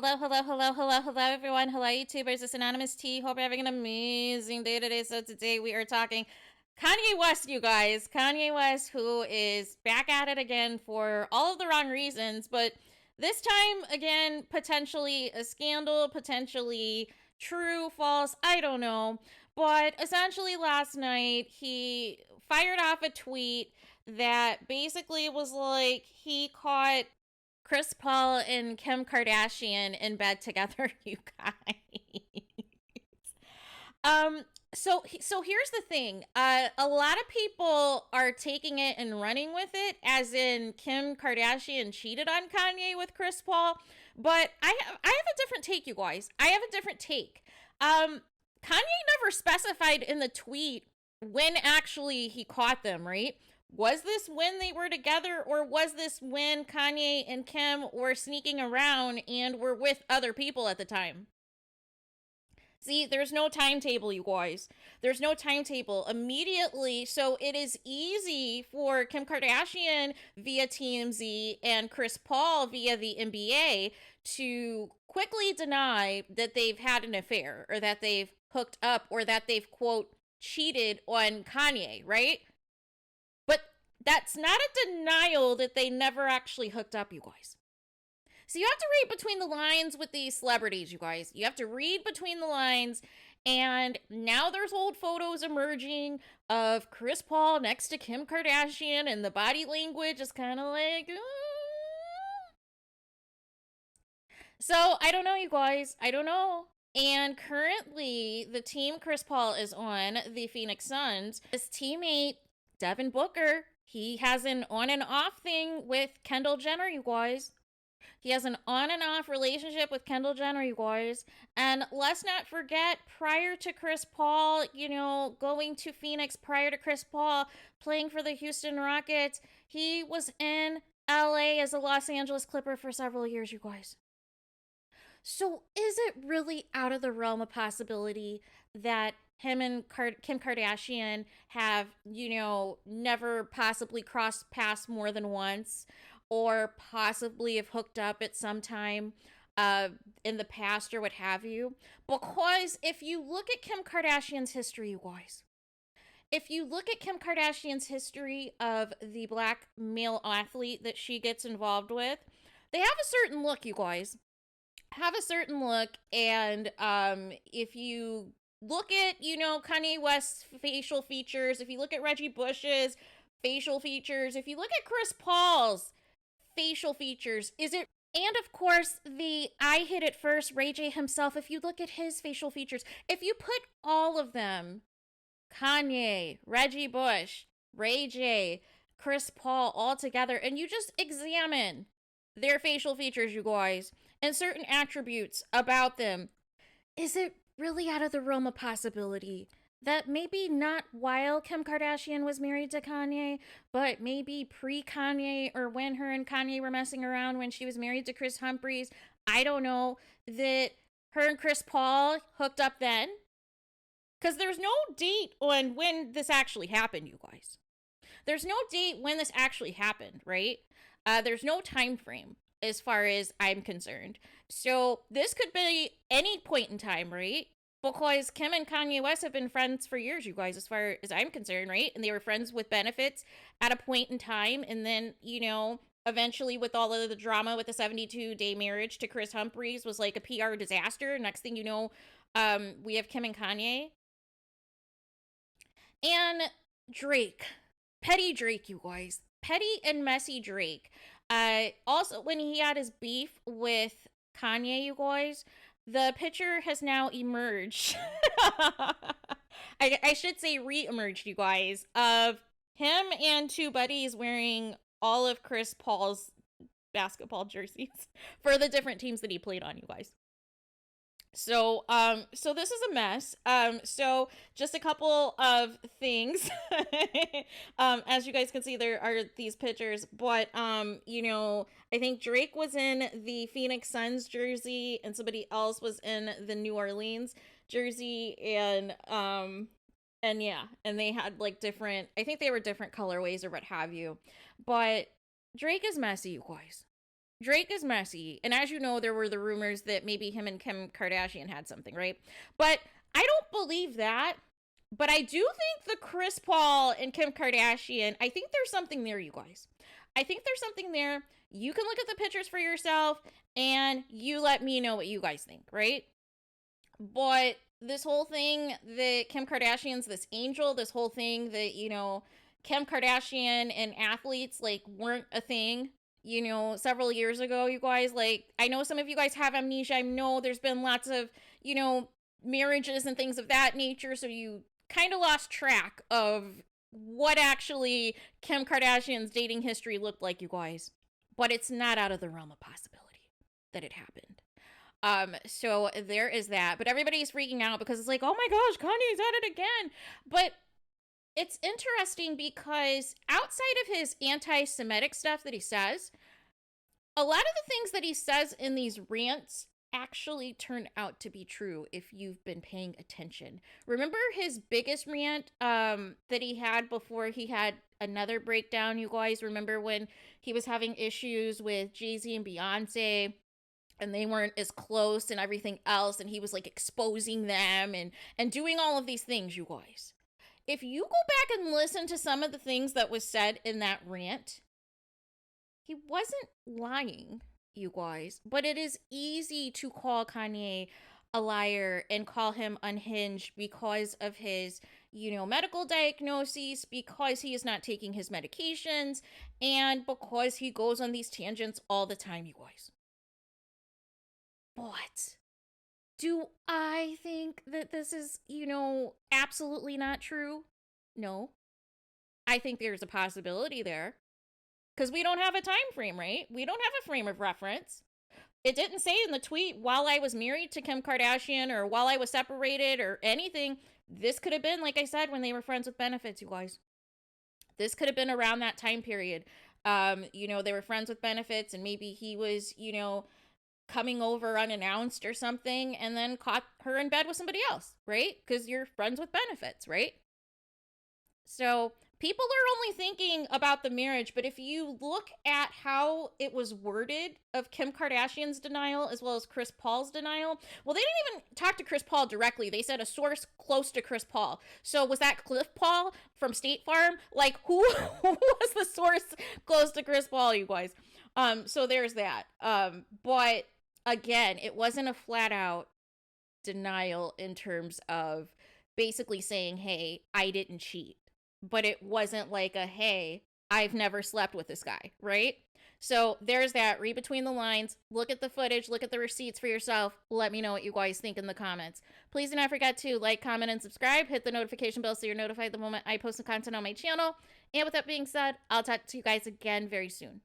Hello, hello, hello, hello, hello, everyone. Hello, YouTubers. It's Anonymous T. Hope you're having an amazing day today. So today we are talking Kanye West, you guys. Kanye West, who is back at it again for all of the wrong reasons, but this time, again, potentially a scandal, potentially true, false, I don't know. But essentially last night, he fired off a tweet that basically was like he caught Chris Paul and Kim Kardashian in bed together, you guys. Um, so here's the thing. A lot of people are taking it and running with it, as in Kim Kardashian cheated on Kanye with Chris Paul. But I have a different take, you guys. I have a different take. Kanye never specified in the tweet when actually he caught them, right? Was this when they were together, or was this when Kanye and Kim were sneaking around and were with other people at the time? See, there's no timetable, you guys. There's no timetable. Immediately, so it is easy for Kim Kardashian via TMZ and Chris Paul via the NBA to quickly deny that they've had an affair, or that they've hooked up, or that they've, quote, cheated on Kanye, right? But that's not a denial that they never actually hooked up, you guys. So you have to read between the lines with these celebrities, you guys. You have to read between the lines. And now there's old photos emerging of Chris Paul next to Kim Kardashian, and the body language is kind of like, So I don't know, you guys. I don't know. And currently, the team Chris Paul is on, the Phoenix Suns, his teammate, Devin Booker, he has an on and off thing with Kendall Jenner, you guys. He has an on and off relationship with Kendall Jenner, you guys. And let's not forget, prior to Chris Paul, going to Phoenix, prior to Chris Paul playing for the Houston Rockets, he was in LA as a Los Angeles Clipper for several years, you guys. So is it really out of the realm of possibility that him and Kim Kardashian have, never possibly crossed paths more than once, or possibly have hooked up at some time in the past, or what have you? Because if you look at Kim Kardashian's history, you guys, if you look at Kim Kardashian's history of the black male athlete that she gets involved with, they have a certain look, you guys. Have a certain look. And if you look at, Kanye West's facial features, if you look at Reggie Bush's facial features, if you look at Chris Paul's facial features, and of course the I hit it first, Ray J himself, if you look at his facial features, if you put all of them, Kanye, Reggie Bush, Ray J, Chris Paul, all together, and you just examine their facial features, you guys, and certain attributes about them, is it really out of the realm of possibility that maybe not while Kim Kardashian was married to Kanye, but maybe pre-Kanye, or when her and Kanye were messing around when she was married to Kris Humphries, I don't know, that her and Chris Paul hooked up then? Because there's no date on when this actually happened, you guys. There's no date when this actually happened, right? There's no time frame as far as I'm concerned. So this could be any point in time, right? Because Kim and Kanye West have been friends for years, you guys, as far as I'm concerned, right? And they were friends with benefits at a point in time. And then, eventually with all of the drama with the 72-day marriage to Kris Humphries was like a PR disaster. Next thing you know, we have Kim and Kanye. And Drake. Petty Drake, you guys. Petty and messy Drake. Also, when he had his beef with Kanye, you guys, the picture has now emerged. I should say re-emerged, you guys, of him and two buddies wearing all of Chris Paul's basketball jerseys for the different teams that he played on, you guys. So this is a mess. So just a couple of things. As you guys can see, there are these pictures, but I think Drake was in the Phoenix Suns jersey, and somebody else was in the New Orleans jersey, and yeah, and they had like different, I think they were different colorways or what have you. But Drake is messy, you guys. Drake is messy. And as you know, there were the rumors that maybe him and Kim Kardashian had something, right? But I don't believe that. But I do think the Chris Paul and Kim Kardashian, I think there's something there, you guys. I think there's something there. You can look at the pictures for yourself and you let me know what you guys think, right? But this whole thing that Kim Kardashian's this angel, this whole thing that, Kim Kardashian and athletes like weren't a thing, several years ago, you guys. Like, I know some of you guys have amnesia. I know there's been lots of, marriages and things of that nature. So you kind of lost track of what actually Kim Kardashian's dating history looked like, you guys. But it's not out of the realm of possibility that it happened. So there is that. But everybody's freaking out because it's like, oh my gosh, Kanye's at it again. But it's interesting because outside of his anti-Semitic stuff that he says, a lot of the things that he says in these rants actually turn out to be true if you've been paying attention. Remember his biggest rant that he had before he had another breakdown, you guys? Remember when he was having issues with Jay-Z and Beyonce and they weren't as close and everything else, and he was like exposing them and doing all of these things, you guys? If you go back and listen to some of the things that was said in that rant, he wasn't lying, you guys. But it is easy to call Kanye a liar and call him unhinged because of his, medical diagnoses, because he is not taking his medications, and because he goes on these tangents all the time, you guys. But do I think that this is, absolutely not true? No. I think there's a possibility there. Because we don't have a time frame, right? We don't have a frame of reference. It didn't say in the tweet, while I was married to Kim Kardashian or while I was separated or anything. This could have been, like I said, when they were friends with benefits, you guys. This could have been around that time period. They were friends with benefits and maybe he was, coming over unannounced or something and then caught her in bed with somebody else, right? Because you're friends with benefits, right? So people are only thinking about the marriage, but if you look at how it was worded of Kim Kardashian's denial as well as Chris Paul's denial, well, they didn't even talk to Chris Paul directly. They said a source close to Chris Paul. So was that Cliff Paul from State Farm? Like, who was the source close to Chris Paul, you guys? So there's that. But again, it wasn't a flat out denial in terms of basically saying, hey, I didn't cheat. But it wasn't like a, hey, I've never slept with this guy, right? So there's that. Read between the lines. Look at the footage. Look at the receipts for yourself. Let me know what you guys think in the comments. Please do not forget to like, comment, and subscribe. Hit the notification bell so you're notified the moment I post some content on my channel. And with that being said, I'll talk to you guys again very soon.